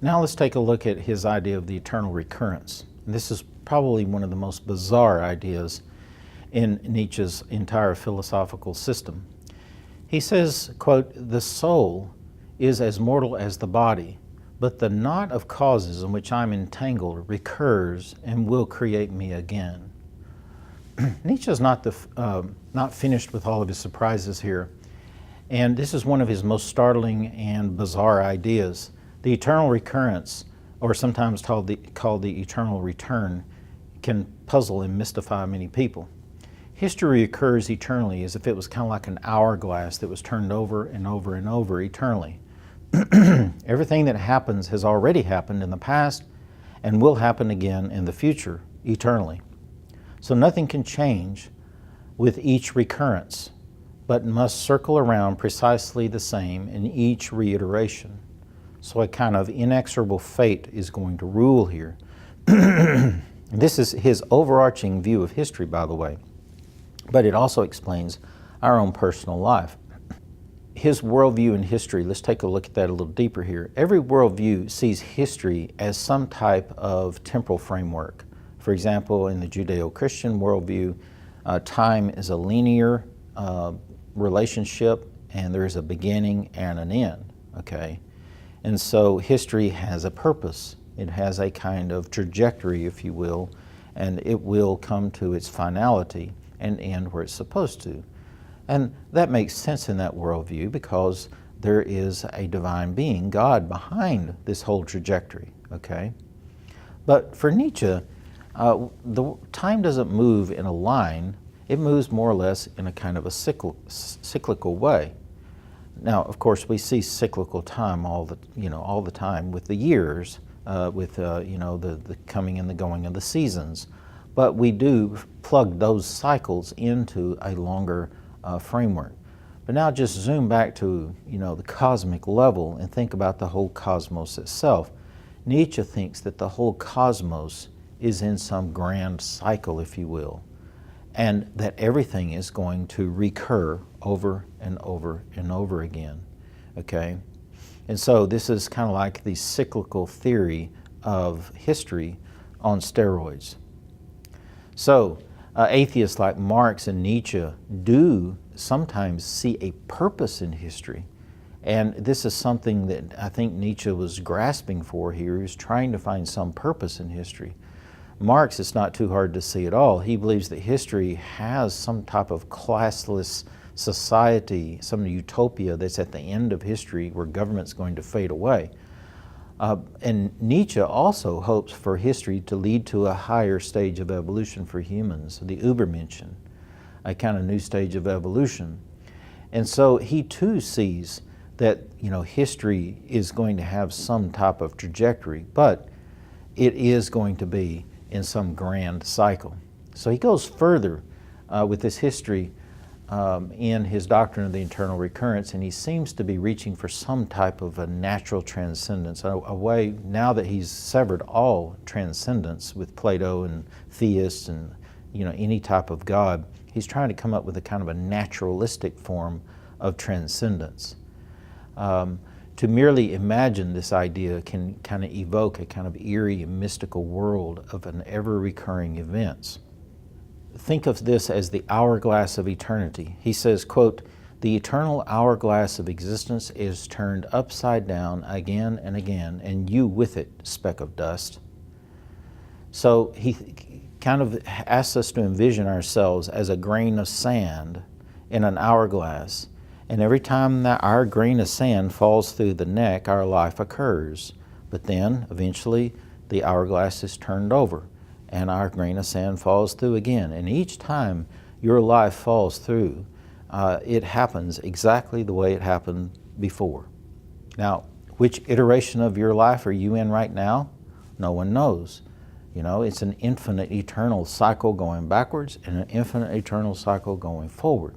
Now let's take a look at his idea of the eternal recurrence. And this is probably one of the most bizarre ideas in Nietzsche's entire philosophical system. He says, quote, "The soul is as mortal as the body, but the knot of causes in which I'm entangled recurs and will create me again." Nietzsche's not finished with all of his surprises here, and this is one of his most startling and bizarre ideas. The eternal recurrence, or sometimes called the eternal return, can puzzle and mystify many people. History occurs eternally, as if it was kind of like an hourglass that was turned over and over and over eternally. Everything that happens has already happened in the past and will happen again in the future eternally. So nothing can change with each recurrence, but must circle around precisely the same in each reiteration. So a kind of inexorable fate is going to rule here. This is his overarching view of history, by the way, but it also explains our own personal life. His worldview in history, let's take a look at that a little deeper here. Every worldview sees history as some type of temporal framework. For example, in the Judeo-Christian worldview, time is a linear relationship, and there is a beginning and an end, okay? And so history has a purpose. It has a kind of trajectory, if you will, and it will come to its finality and end where it's supposed to. And that makes sense in that worldview because there is a divine being, God, behind this whole trajectory, okay? But for Nietzsche, the time doesn't move in a line. It moves more or less in a kind of a cyclical way. Now, of course, we see cyclical time all the time with the years, with the coming and the going of the seasons. But we do plug those cycles into a longer framework. But now just zoom back to the cosmic level and think about the whole cosmos itself. Nietzsche thinks that the whole cosmos is in some grand cycle, if you will, and that everything is going to recur over and over and over again, okay? And so this is kind of like the cyclical theory of history on steroids. So atheists like Marx and Nietzsche do sometimes see a purpose in history, and this is something that I think Nietzsche was grasping for here. He was trying to find some purpose in history. Marx, it's not too hard to see at all. He believes that history has some type of classless society, some utopia that's at the end of history where government's going to fade away. And Nietzsche also hopes for history to lead to a higher stage of evolution for humans, the Übermenschen, a kind of new stage of evolution. And so he too sees that history is going to have some type of trajectory, but it is going to be in some grand cycle. So he goes further with this history in his doctrine of the eternal recurrence, and he seems to be reaching for some type of a natural transcendence, a way, now that he's severed all transcendence with Plato and theists and any type of God, he's trying to come up with a kind of a naturalistic form of transcendence. To merely imagine this idea can kind of evoke a kind of eerie and mystical world of an ever-recurring events. Think of this as the hourglass of eternity. He says, quote, "The eternal hourglass of existence is turned upside down again and again, and you with it, speck of dust." So he kind of asks us to envision ourselves as a grain of sand in an hourglass. And every time that our grain of sand falls through the neck, our life occurs. But then, eventually, the hourglass is turned over, and our grain of sand falls through again. And each time your life falls through, it happens exactly the way it happened before. Now, which iteration of your life are you in right now? No one knows. It's an infinite, eternal cycle going backwards and an infinite, eternal cycle going forward.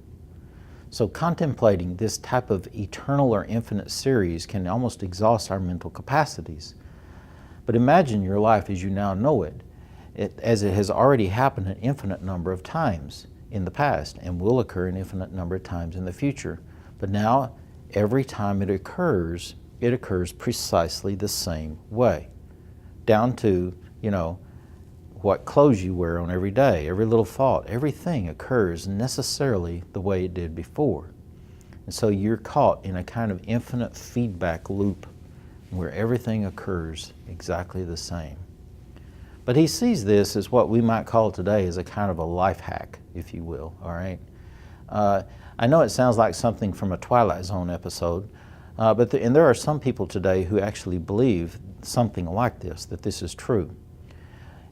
So contemplating this type of eternal or infinite series can almost exhaust our mental capacities. But imagine your life as you now know it, as it has already happened an infinite number of times in the past and will occur an infinite number of times in the future. But now, every time it occurs, it occurs precisely the same way, down to, what clothes you wear on every day, every little thought, everything occurs necessarily the way it did before. And so you're caught in a kind of infinite feedback loop where everything occurs exactly the same. But he sees this as what we might call today as a kind of a life hack, if you will, all right? I know it sounds like something from a Twilight Zone episode, and there are some people today who actually believe something like this, that this is true.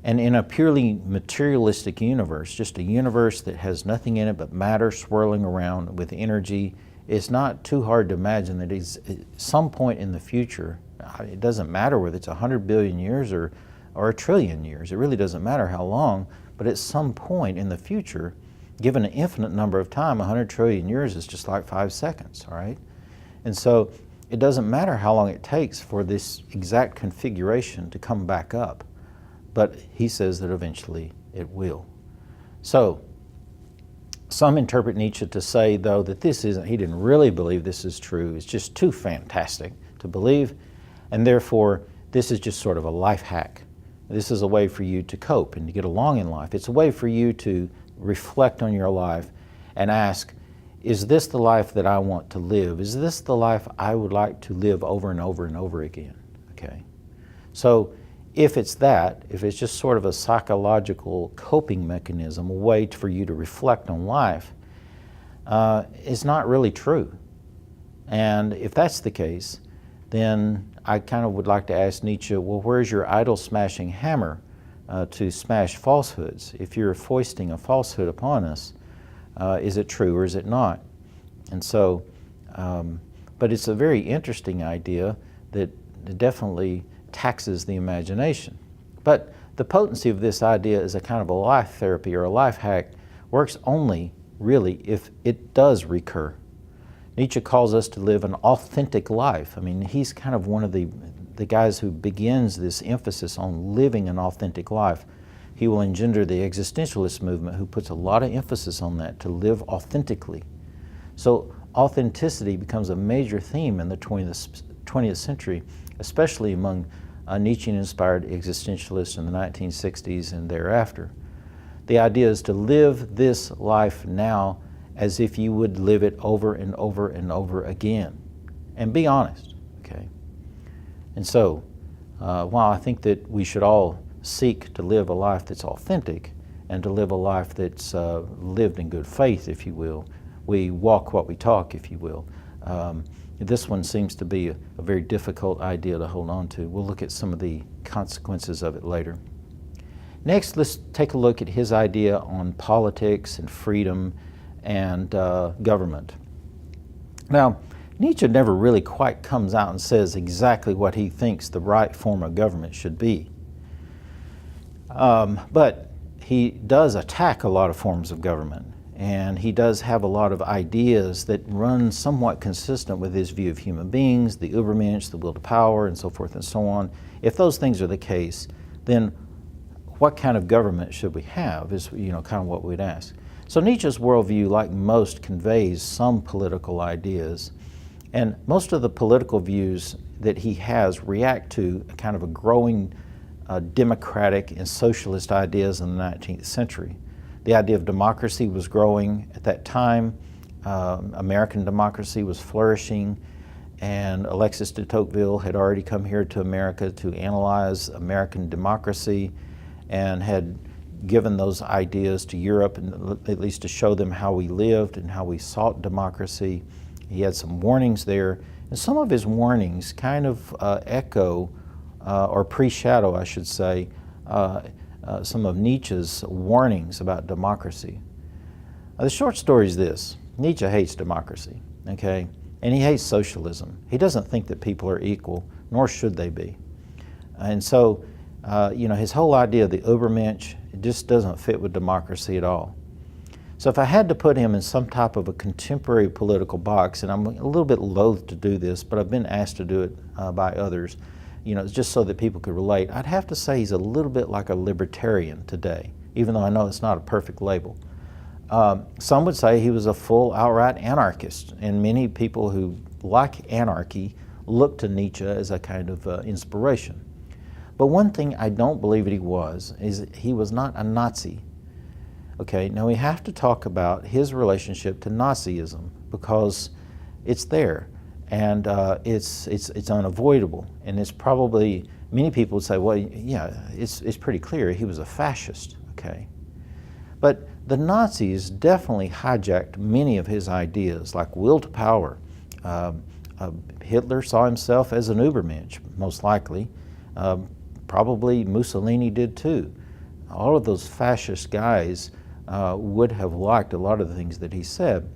And in a purely materialistic universe, just a universe that has nothing in it but matter swirling around with energy, it's not too hard to imagine that at some point in the future, it doesn't matter whether it's 100 billion years or a trillion years, it really doesn't matter how long, but at some point in the future, given an infinite number of time, 100 trillion years is just like 5 seconds, all right? And so it doesn't matter how long it takes for this exact configuration to come back up. But he says that eventually it will. So, some interpret Nietzsche to say, though, that he didn't really believe this is true. It's just too fantastic to believe, and therefore, this is just sort of a life hack. This is a way for you to cope and to get along in life. It's a way for you to reflect on your life and ask, is this the life that I want to live? Is this the life I would like to live over and over and over again? Okay. So, if it's just sort of a psychological coping mechanism, a way for you to reflect on life, it's not really true. And if that's the case, then I kind of would like to ask Nietzsche, well, where's your idol-smashing hammer to smash falsehoods? If you're foisting a falsehood upon us, is it true or is it not? And so, but it's a very interesting idea that definitely taxes the imagination. But the potency of this idea as a kind of a life therapy or a life hack works only, really, if it does recur. Nietzsche calls us to live an authentic life. I mean, he's kind of one of the guys who begins this emphasis on living an authentic life. He will engender the existentialist movement, who puts a lot of emphasis on that, to live authentically. So authenticity becomes a major theme in the 20th century, especially among Nietzschean-inspired existentialists in the 1960s and thereafter. The idea is to live this life now as if you would live it over and over and over again, and be honest, okay? And so, while I think that we should all seek to live a life that's authentic and to live a life that's lived in good faith, if you will, we walk what we talk, if you will, this one seems to be a very difficult idea to hold on to. We'll look at some of the consequences of it later. Next, let's take a look at his idea on politics and freedom and government. Now, Nietzsche never really quite comes out and says exactly what he thinks the right form of government should be. But he does attack a lot of forms of government. And he does have a lot of ideas that run somewhat consistent with his view of human beings, the Übermensch, the will to power, and so forth and so on. If those things are the case, then what kind of government should we have is, kind of what we'd ask. So Nietzsche's worldview, like most, conveys some political ideas. And most of the political views that he has react to a kind of a growing democratic and socialist ideas in the 19th century. The idea of democracy was growing at that time. American democracy was flourishing, and Alexis de Tocqueville had already come here to America to analyze American democracy and had given those ideas to Europe, and at least to show them how we lived and how we sought democracy. He had some warnings there, and some of his warnings kind of echo, or pre-shadow, I should say, some of Nietzsche's warnings about democracy. The short story is this: Nietzsche hates democracy, okay? And he hates socialism. He doesn't think that people are equal, nor should they be. And so, his whole idea of the Übermensch, it just doesn't fit with democracy at all. So if I had to put him in some type of a contemporary political box, and I'm a little bit loath to do this, but I've been asked to do it by others, just so that people could relate, I'd have to say he's a little bit like a libertarian today, even though I know it's not a perfect label. Some would say he was a full outright anarchist, and many people who like anarchy looked to Nietzsche as a kind of inspiration. But one thing I don't believe that he was is he was not a Nazi. Okay, now we have to talk about his relationship to Nazism because it's there and it's unavoidable, and it's probably, many people would say, well, yeah, it's pretty clear he was a fascist, okay? But the Nazis definitely hijacked many of his ideas, like will to power. Hitler saw himself as an Übermensch, most likely. Probably Mussolini did too. All of those fascist guys would have liked a lot of the things that he said.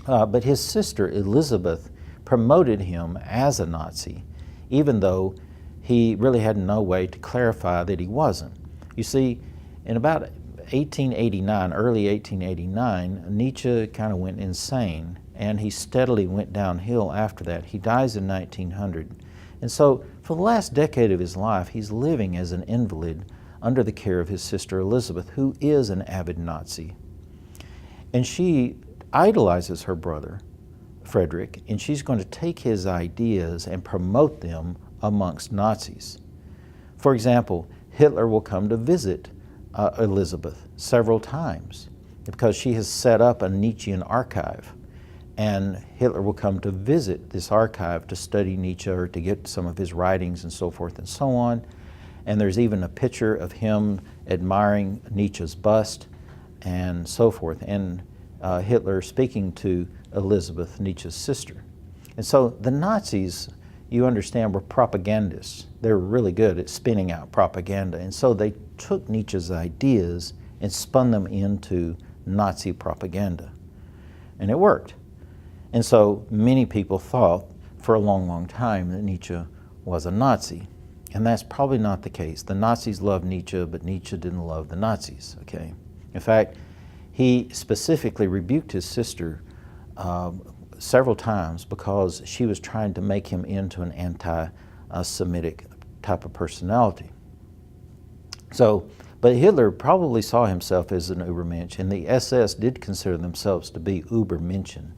But his sister Elizabeth promoted him as a Nazi, even though he really had no way to clarify that he wasn't. You see, in about 1889, early 1889, Nietzsche kind of went insane, and he steadily went downhill after that. He dies in 1900. And so for the last decade of his life, he's living as an invalid under the care of his sister Elizabeth, who is an avid Nazi. And she idolizes her brother, Frederick, and she's going to take his ideas and promote them amongst Nazis. For example, Hitler will come to visit Elizabeth several times because she has set up a Nietzschean archive. And Hitler will come to visit this archive to study Nietzsche or to get some of his writings and so forth and so on. And there's even a picture of him admiring Nietzsche's bust and so forth. And Hitler speaking to Elizabeth, Nietzsche's sister. And so the Nazis, you understand, were propagandists. They were really good at spinning out propaganda. And so they took Nietzsche's ideas and spun them into Nazi propaganda. And it worked. And so many people thought for a long, long time that Nietzsche was a Nazi. And that's probably not the case. The Nazis loved Nietzsche, but Nietzsche didn't love the Nazis, okay? In fact, he specifically rebuked his sister several times because she was trying to make him into an anti-Semitic type of personality. So, but Hitler probably saw himself as an Übermensch, and the SS did consider themselves to be Übermenschen.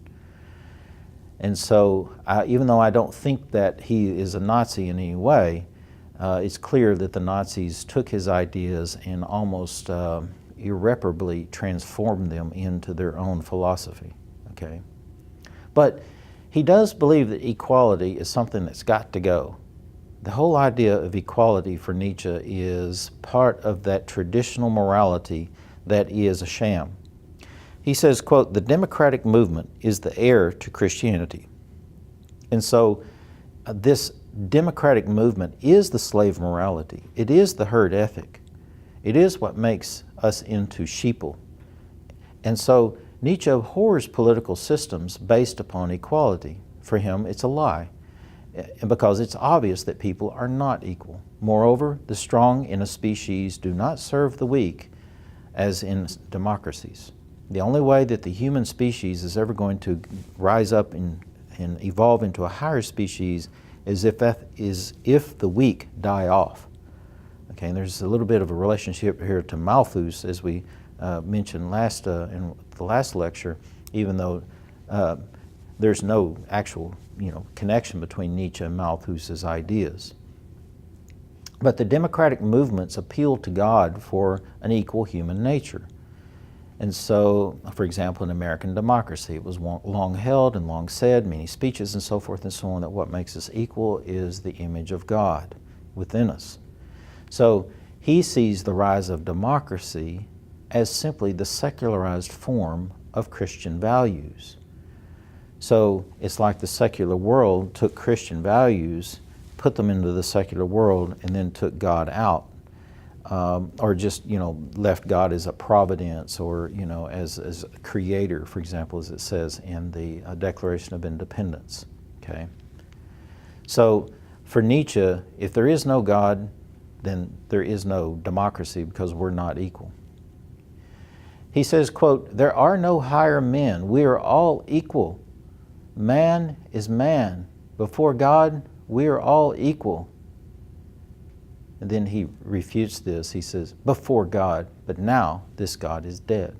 And so, even though I don't think that he is a Nazi in any way, it's clear that the Nazis took his ideas and almost irreparably transformed them into their own philosophy, okay? But he does believe that equality is something that's got to go. The whole idea of equality for Nietzsche is part of that traditional morality that is a sham. He says, quote, "The democratic movement is the heir to Christianity." And so this democratic movement is the slave morality. It is the herd ethic. It is what makes us into sheeple. And so Nietzsche abhors political systems based upon equality. For him, it's a lie, because it's obvious that people are not equal. Moreover, the strong in a species do not serve the weak as in democracies. The only way that the human species is ever going to rise up and evolve into a higher species is if the weak die off. Okay, and there's a little bit of a relationship here to Malthus, as we mentioned in the last lecture, even though there's no actual connection between Nietzsche and Malthus's ideas. But the democratic movements appeal to God for an equal human nature. And so, for example, in American democracy, it was long held and long said, many speeches and so forth and so on, that what makes us equal is the image of God within us. So he sees the rise of democracy as simply the secularized form of Christian values. So it's like the secular world took Christian values, put them into the secular world, and then took God out. Or just, left God as a providence, or, as a creator, for example, as it says in the Declaration of Independence, okay? So for Nietzsche, if there is no God, then there is no democracy because we're not equal. He says, quote, "There are no higher men. We are all equal. Man is man. Before God, we are all equal." And then he refutes this. He says, "Before God, but now this God is dead."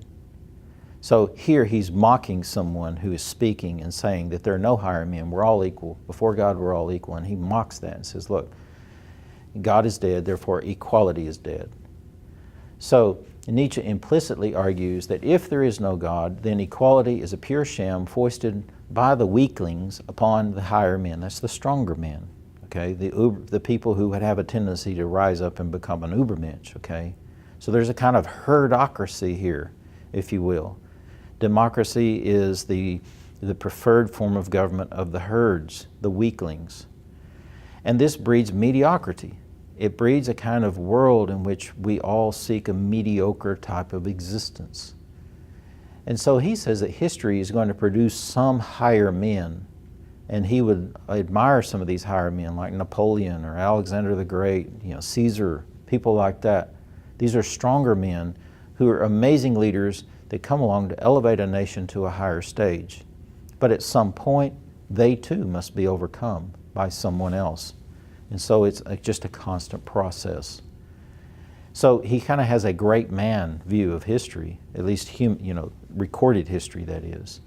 So here he's mocking someone who is speaking and saying that there are no higher men. We're all equal. Before God, we're all equal. And he mocks that and says, look, God is dead, therefore equality is dead. So Nietzsche implicitly argues that if there is no God, then equality is a pure sham foisted by the weaklings upon the higher men. That's the stronger men, okay? The people who would have a tendency to rise up and become an Übermensch, okay? So there's a kind of herdocracy here, if you will. Democracy is the preferred form of government of the herds, the weaklings. And this breeds mediocrity. It breeds a kind of world in which we all seek a mediocre type of existence. And so he says that history is going to produce some higher men, and he would admire some of these higher men like Napoleon or Alexander the Great, Caesar, people like that. These are stronger men who are amazing leaders that come along to elevate a nation to a higher stage. But at some point, they too must be overcome by someone else. And so it's just a constant process. So he kind of has a great man view of history, at least recorded history, that is.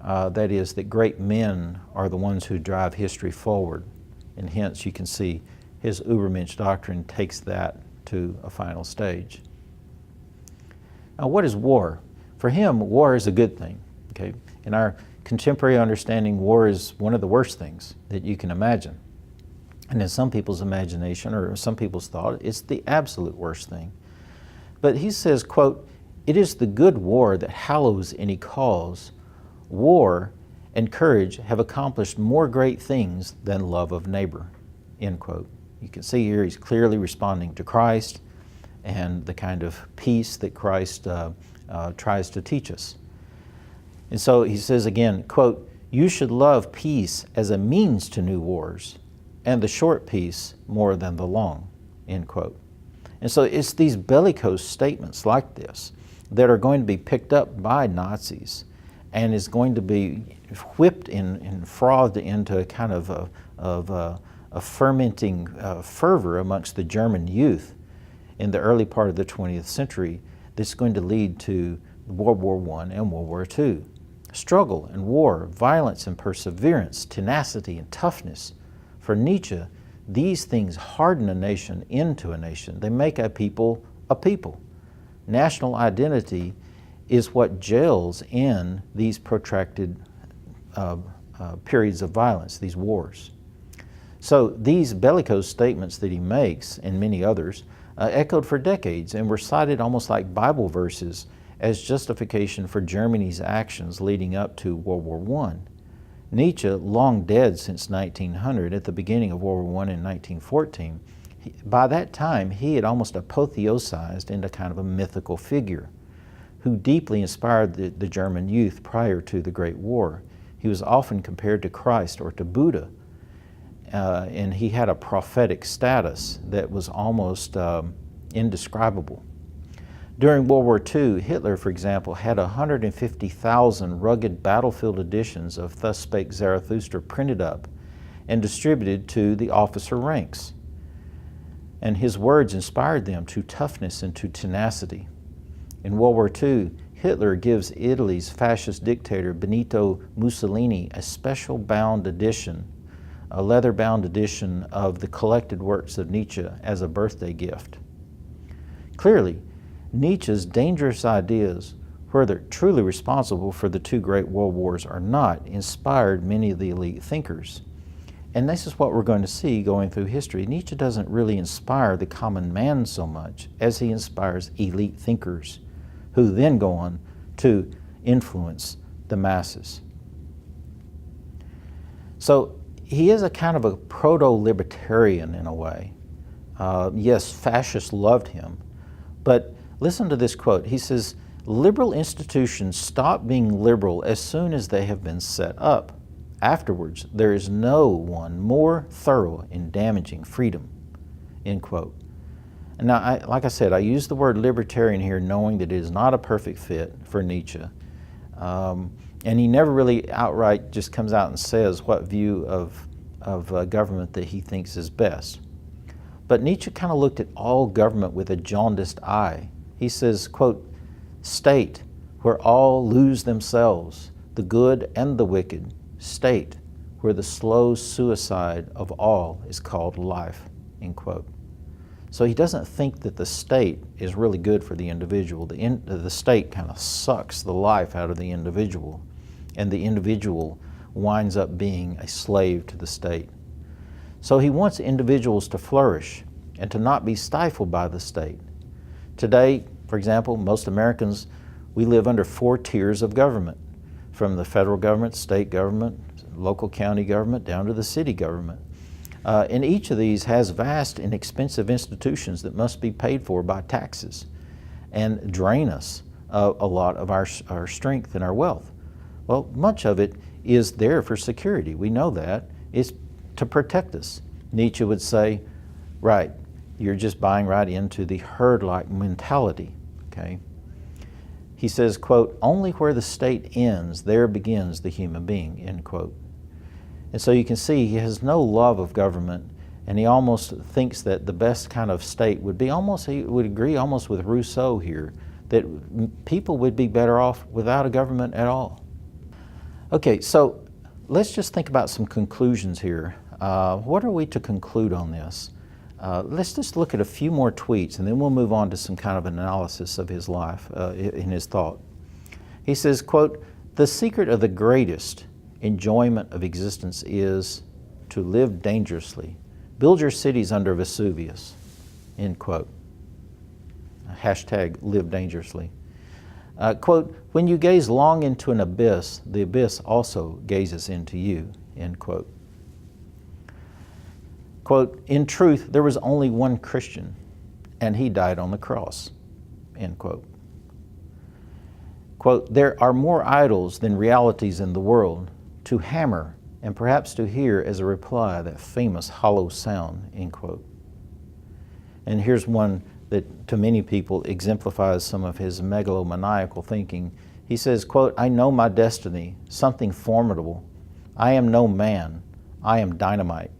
That is, that great men are the ones who drive history forward. And hence you can see his Übermensch doctrine takes that to a final stage. Now, what is war? For him, war is a good thing. Okay? In our contemporary understanding, war is one of the worst things that you can imagine. And in some people's imagination, or some people's thought, it's the absolute worst thing. But he says, quote, "It is the good war that hallows any cause. War and courage have accomplished more great things than love of neighbor," end quote. You can see here he's clearly responding to Christ and the kind of peace that Christ tries to teach us. And so he says again, quote, "You should love peace as a means to new wars, and the short peace more than the long," end quote. And so it's these bellicose statements like this that are going to be picked up by Nazis and is going to be whipped and frothed into a kind of a fermenting fervor amongst the German youth in the early part of the 20th century that's going to lead to World War I and World War II. Struggle and war, violence and perseverance, tenacity and toughness. For Nietzsche, these things harden a nation into a nation. They make a people a people. National identity is what gels in these protracted periods of violence, these wars. So these bellicose statements that he makes, and many others, echoed for decades and were cited almost like Bible verses as justification for Germany's actions leading up to World War I. Nietzsche, long dead since 1900, at the beginning of World War I in 1914, by that time he had almost apotheosized into kind of a mythical figure who deeply inspired the German youth prior to the Great War. He was often compared to Christ or to Buddha, and he had a prophetic status that was almost indescribable. During World War II, Hitler, for example, had 150,000 rugged battlefield editions of Thus Spake Zarathustra printed up and distributed to the officer ranks. And his words inspired them to toughness and to tenacity. In World War II, Hitler gives Italy's fascist dictator Benito Mussolini a special bound edition, a leather-bound edition of the collected works of Nietzsche as a birthday gift. Clearly, Nietzsche's dangerous ideas, whether truly responsible for the two great world wars or not, inspired many of the elite thinkers. And this is what we're going to see going through history. Nietzsche doesn't really inspire the common man so much as he inspires elite thinkers who then go on to influence the masses. So he is a kind of a proto-libertarian in a way. Yes, fascists loved him, but listen to this quote. He says, "Liberal institutions stop being liberal as soon as they have been set up. Afterwards, there is no one more thorough in damaging freedom," end quote. And now, like I said, I use the word libertarian here knowing that it is not a perfect fit for Nietzsche. And he never really outright just comes out and says what view of government that he thinks is best. But Nietzsche kind of looked at all government with a jaundiced eye. He says, quote, "State, where all lose themselves, the good and the wicked, state where the slow suicide of all is called life, end quote. So he doesn't think that the state is really good for the individual. The state kind of sucks the life out of the individual, and the individual winds up being a slave to the state. So he wants individuals to flourish and to not be stifled by the state. Today, for example, most Americans, we live under 4 tiers of government, from the federal government, state government, local county government, down to the city government. And each of these has vast and expensive institutions that must be paid for by taxes and drain us a lot of our strength and our wealth. Well, much of it is there for security. We know that. It's to protect us. Nietzsche would say, right, you're just buying right into the herd-like mentality, okay? He says, quote, only where the state ends, there begins the human being, end quote. And so you can see he has no love of government, and he almost thinks that the best kind of state would be almost, he would agree almost with Rousseau here, that people would be better off without a government at all. Okay, so let's just think about some conclusions here. What are we to conclude on this? Let's just look at a few more tweets, and then we'll move on to some kind of analysis of his life, in his thought. He says, quote, the secret of the greatest enjoyment of existence is to live dangerously. Build your cities under Vesuvius, end quote. Hashtag live dangerously. Quote, when you gaze long into an abyss, the abyss also gazes into you, end quote. Quote, in truth, there was only one Christian, and he died on the cross, end quote. Quote, there are more idols than realities in the world, to hammer and perhaps to hear as a reply that famous hollow sound, end quote. And here's one that to many people exemplifies some of his megalomaniacal thinking. He says, quote, I know my destiny, something formidable. I am no man, I am dynamite,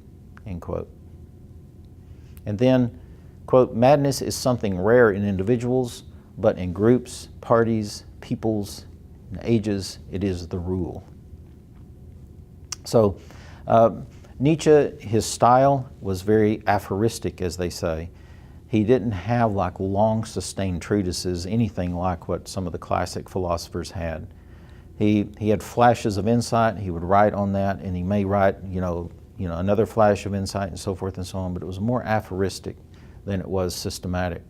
end quote. And then, quote, madness is something rare in individuals, but in groups, parties, peoples, and ages, it is the rule. So Nietzsche, his style was very aphoristic, as they say. He didn't have like long sustained treatises, anything like what some of the classic philosophers had. He had flashes of insight, he would write on that, and he may write, another flash of insight and so forth and so on, but it was more aphoristic than it was systematic.